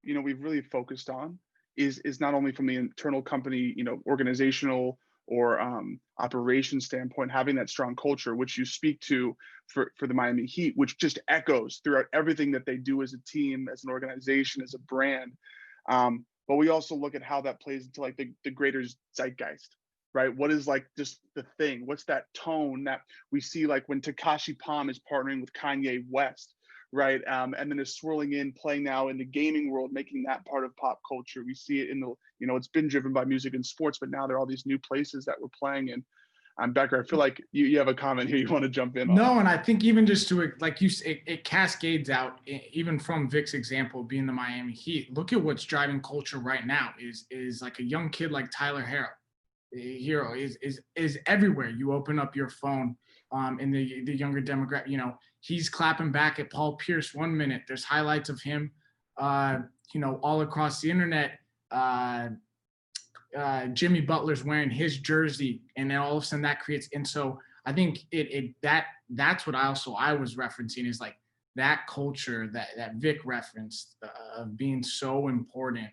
you know, we've really focused on is not only from the internal company, you know, organizational or operation standpoint, having that strong culture, which you speak to for the Miami Heat, which just echoes throughout everything that they do as a team, as an organization, as a brand. But we also look at how that plays into like the greater zeitgeist, right? What is like just the thing? What's that tone that we see like when Tekashi Palm is partnering with Kanye West, right? And then is swirling in, playing now in the gaming world, making that part of pop culture. We see it in the, you know, it's been driven by music and sports, but now there are all these new places that we're playing in. Becker, I feel like you have a comment here you want to jump in on. No, and I think even just to, like you say, it cascades out, even from Vic's example being the Miami Heat. Look at what's driving culture right now is like a young kid like Tyler Hero is everywhere. You open up your phone, in the younger demographic, you know, he's clapping back at Paul Pierce 1 minute. There's highlights of him, you know, all across the internet. Jimmy Butler's wearing his jersey, and then all of a sudden that creates. And so I think that's what I was referencing, is like that culture that Vic referenced, of being so important,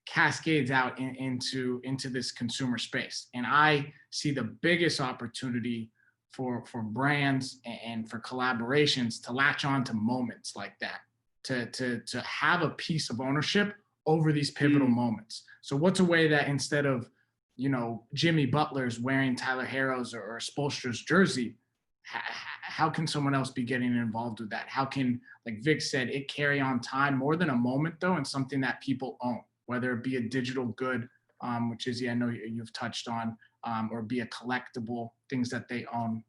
cascades out into this consumer space. And I see the biggest opportunity for brands and for collaborations to latch on to moments like that, to have a piece of ownership over these pivotal moments. So what's a way that instead of, you know, Jimmy Butler's wearing Tyler Herro's or Spoelstra's jersey, how can someone else be getting involved with that? How can, like Vic said, it carry on time more than a moment though, and something that people own, whether it be a digital good, which is, I know you've touched on, or be a collectible, things that they own.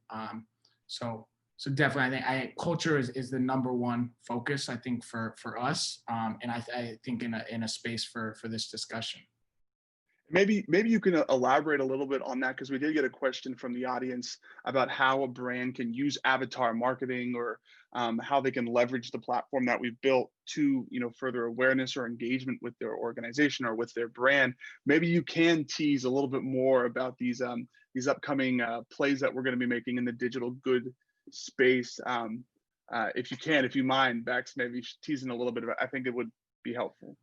So definitely, I think culture is the number one focus, I think, for us, and I think in a space for this discussion. Maybe you can elaborate a little bit on that, because we did get a question from the audience about how a brand can use avatar marketing, or how they can leverage the platform that we've built to, you know, further awareness or engagement with their organization or with their brand. Maybe you can tease a little bit more about these upcoming plays that we're going to be making in the digital good space. If you mind, Bex, maybe teasing a little bit about, I think it would be helpful.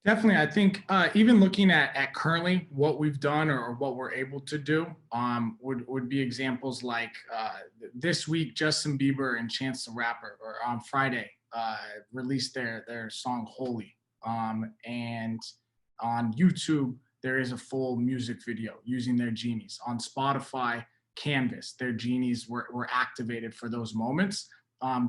Definitely. I think even looking at currently what we've done or what we're able to do, would be examples like this week, Justin Bieber and Chance the Rapper, or on Friday, released their song Holy. And on YouTube, there is a full music video using their Genies. On Spotify, Canvas, their Genies were activated for those moments.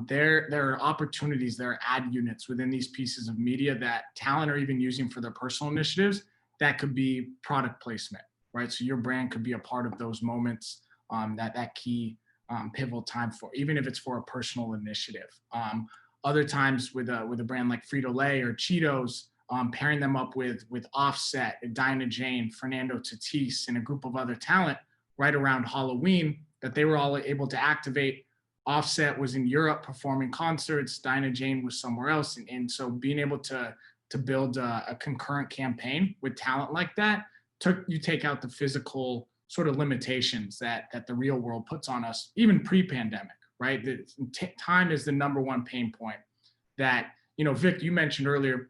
There are opportunities, there are ad units within these pieces of media that talent are even using for their personal initiatives that could be product placement, right? So your brand could be a part of those moments, that key pivotal time, for even if it's for a personal initiative. Other times with a brand like Frito-Lay or Cheetos, pairing them up with Offset, Dinah Jane, Fernando Tatis, and a group of other talent right around Halloween, that they were all able to activate. Offset was in Europe performing concerts, Dinah Jane was somewhere else. And so being able to build a concurrent campaign with talent like that, you take out the physical sort of limitations that the real world puts on us, even pre-pandemic, right? Time is the number one pain point that, you know, Vic, you mentioned earlier,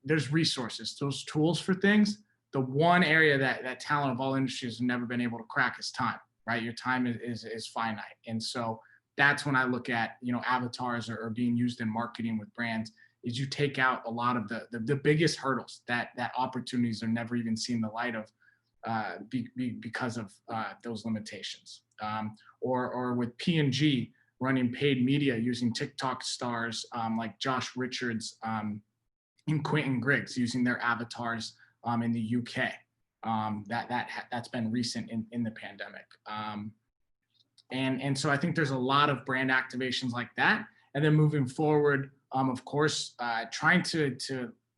there's resources, those tools for things. The one area that talent of all industries have never been able to crack is time, right? Your time is finite. And so that's when I look at, you know, avatars are being used in marketing with brands, is you take out a lot of the biggest hurdles that opportunities are never even seen the light of, because of those limitations. Or with P&G running paid media using TikTok stars like Josh Richards and Quentin Griggs using their avatars in the UK. That's been recent in the pandemic. And so I think there's a lot of brand activations like that. And then moving forward, of course, trying to,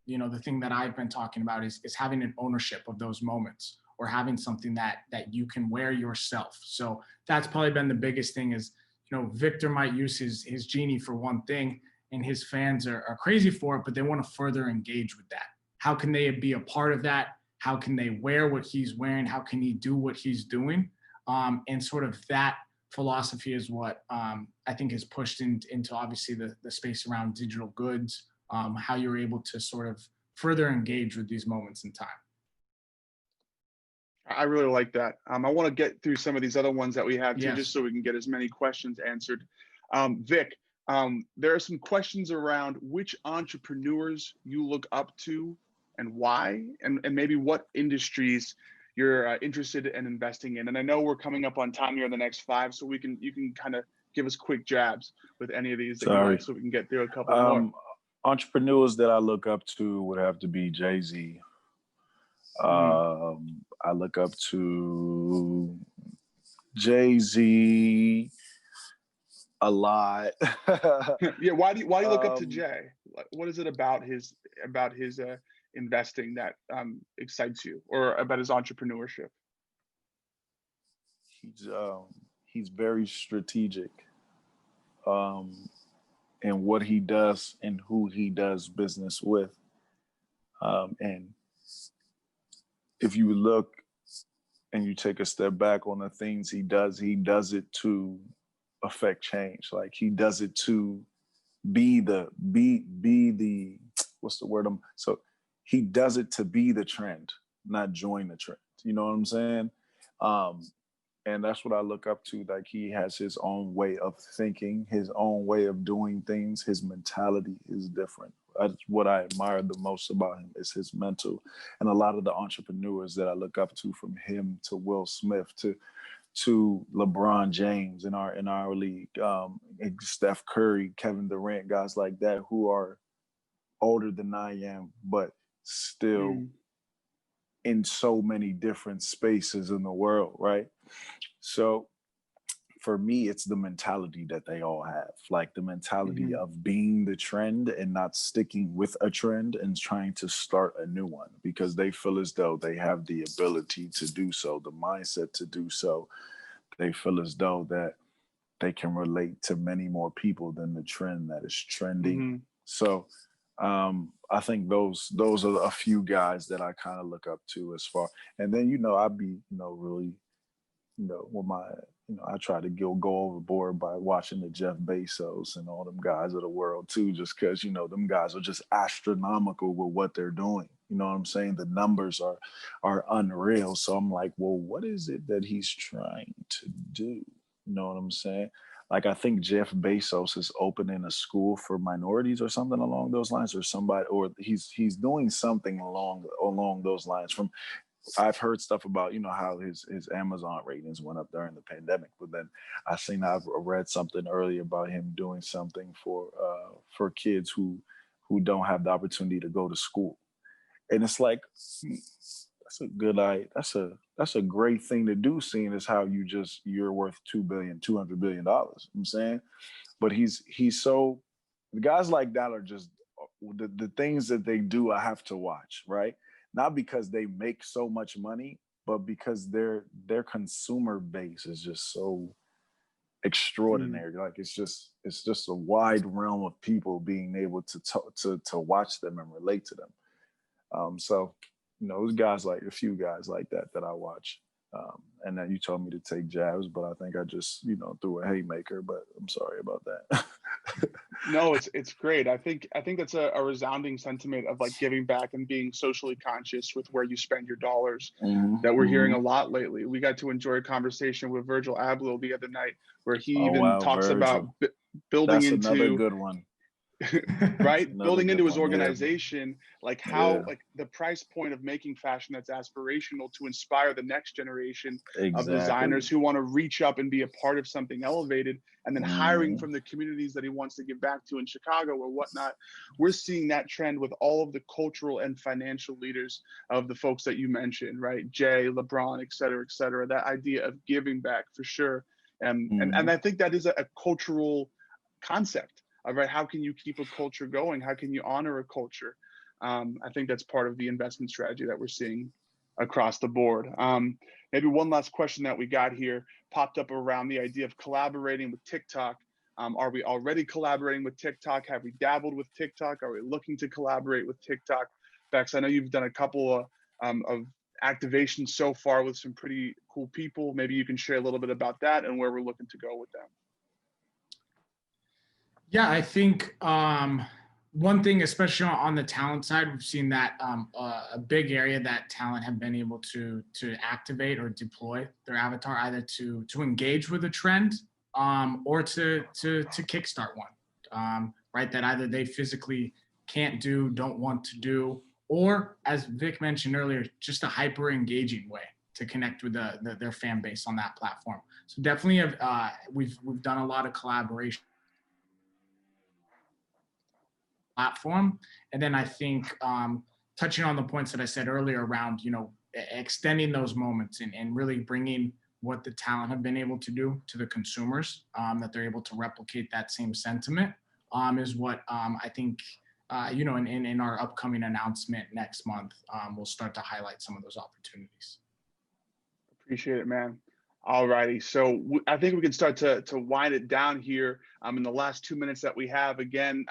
you know, the thing that I've been talking about is having an ownership of those moments, or having something that you can wear yourself. So that's probably been the biggest thing is, you know, Victor might use his Genie for one thing, and his fans are crazy for it, but they want to further engage with that. How can they be a part of that? How can they wear what he's wearing? How can he do what he's doing? And sort of that philosophy is what I think is pushed into obviously the space around digital goods, how you're able to sort of further engage with these moments in time. I really like that. I want to get through some of these other ones that we have too, Yes. just so we can get as many questions answered. Vic, there are some questions around which entrepreneurs you look up to and why, and maybe what industries you're interested in investing in. And I know we're coming up on time here in the next 5, so you can kind of give us quick jabs with any of these that you like, so we can get through a couple more. Entrepreneurs that I look up to would have to be Jay-Z. I look up to Jay-Z, a lot. Yeah, why do you look up to um, Jay? What is it about his investing that excites you, or about his entrepreneurship? he's um, he's very strategic um, in what he does and who he does business with. And if you look and you take a step back on the things he does it to affect change. Like he does it to be the what's the word? So he does it to be the trend, not join the trend. You know what I'm saying? Um, and that's what I look up to. Like he has his own way of thinking, his own way of doing things. His mentality is different. That's what I admire the most about him is his mental. And a lot of the entrepreneurs that I look up to, from him to Will Smith to LeBron James in our league, Steph Curry, Kevin Durant, guys like that who are older than I am, but still in so many different spaces in the world, right? So for me, it's the mentality that they all have, like the mentality of being the trend and not sticking with a trend and trying to start a new one because they feel as though they have the ability to do so, the mindset to do so. They feel as though that they can relate to many more people than the trend that is trending. So I think those are a few guys that I kind of look up to as far. And then I'd be really with my I try to go overboard by watching the Jeff Bezos and all them guys of the world too, just because them guys are just astronomical with what they're doing. You know what I'm saying? The numbers are unreal. So I'm like, well, what is it that he's trying to do? You know what I'm saying? Like I think Jeff Bezos is opening a school for minorities or something along those lines, or somebody, or he's doing something along those lines. From I've heard stuff about how his Amazon ratings went up during the pandemic, but then I've read something earlier about him doing something for kids who don't have the opportunity to go to school, and it's like that's a good idea. That's a great thing to do, seeing as how you're worth $200 billion. I'm saying, but he's so guys like that are just the things that they do. I have to watch, right? Not because they make so much money, but because their consumer base is just so extraordinary. Like it's just a wide realm of people being able to watch them and relate to them. So there's guys like a few guys like that I watch. And then you told me to take jabs, but I think I just threw a haymaker. But I'm sorry about that. No, it's great. I think that's a resounding sentiment of like giving back and being socially conscious with where you spend your dollars that we're hearing a lot lately. We got to enjoy a conversation with Virgil Abloh the other night where he Oh even wow, talks about Virgil. building That's into another good one. right, building into his one. organization, like how like the price point of making fashion that's aspirational to inspire the next generation of designers who want to reach up and be a part of something elevated, and then hiring from the communities that he wants to give back to in Chicago or whatnot. We're seeing that trend with all of the cultural and financial leaders of the folks that you mentioned, right? Jay, LeBron, et cetera, that idea of giving back for sure. And I think that is a cultural concept. Right? How can you keep a culture going? How can you honor a culture? I think that's part of the investment strategy that we're seeing across the board. Maybe one last question that we got here popped up around the idea of collaborating with TikTok. Are we already collaborating with TikTok? Have we dabbled with TikTok? Are we looking to collaborate with TikTok? Bex, I know you've done a couple of activations so far with some pretty cool people. Maybe you can share a little bit about that and where we're looking to go with them. Yeah, I think one thing, especially on the talent side, we've seen that a big area that talent have been able to activate or deploy their avatar either to engage with a trend or to kickstart one, right? That either they physically can't do, don't want to do, or as Vic mentioned earlier, just a hyper engaging way to connect with their fan base on that platform. So definitely we've done a lot of collaboration platform. And then I think touching on the points that I said earlier around, extending those moments and really bringing what the talent have been able to do to the consumers, that they're able to replicate that same sentiment, is what I think, you know, in our upcoming announcement next month, we'll start to highlight some of those opportunities. Appreciate it, man. All righty. So I think we can start to wind it down here in the last 2 minutes that we have. Again,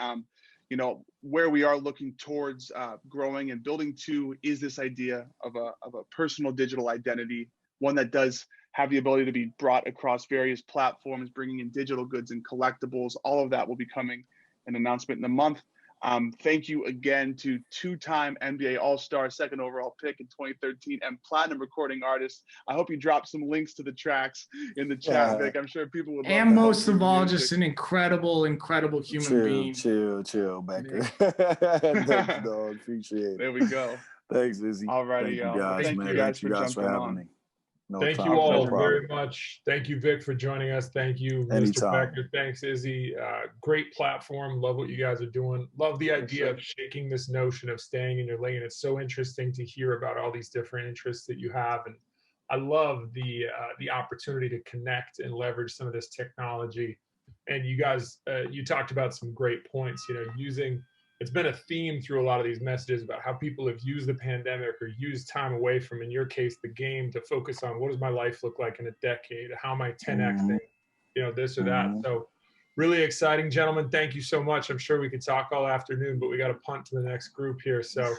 you know, where we are looking towards growing and building to is this idea of a personal digital identity, one that does have the ability to be brought across various platforms, bringing in digital goods and collectibles. All of that will be coming an announcement in the month. Thank you again to two-time NBA All-Star, second overall pick in 2013, and platinum recording artist. I hope you dropped some links to the tracks in the chat, Vic. I'm sure people would love and to most of all, music. just an incredible human being. Chill, Becker. Thanks, dog. Appreciate it. There we go. Thanks, Izzy. All righty, Thank you guys, thank man. you guys Thank you guys for having on. me. No Thank problem. you all No problem. very much. Thank you, Vic, for joining us. Thank you, Mr. Anytime. Becker. Thanks, Izzy. Great platform. Love what you guys are doing. Love the idea of shaking this notion of staying in your lane. It's so interesting to hear about all these different interests that you have. And I love the opportunity to connect and leverage some of this technology. And you guys, you talked about some great points, you know, it's been a theme through a lot of these messages about how people have used the pandemic or used time away from, in your case, the game, to focus on what does my life look like in a decade? How am I 10Xing, you know, this or that? So really exciting, gentlemen. Thank you so much. I'm sure we could talk all afternoon, but we got to punt to the next group here. So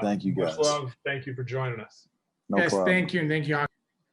thank you guys. much love. Thank you for joining us. Yes, thank you. And thank you, Hawke.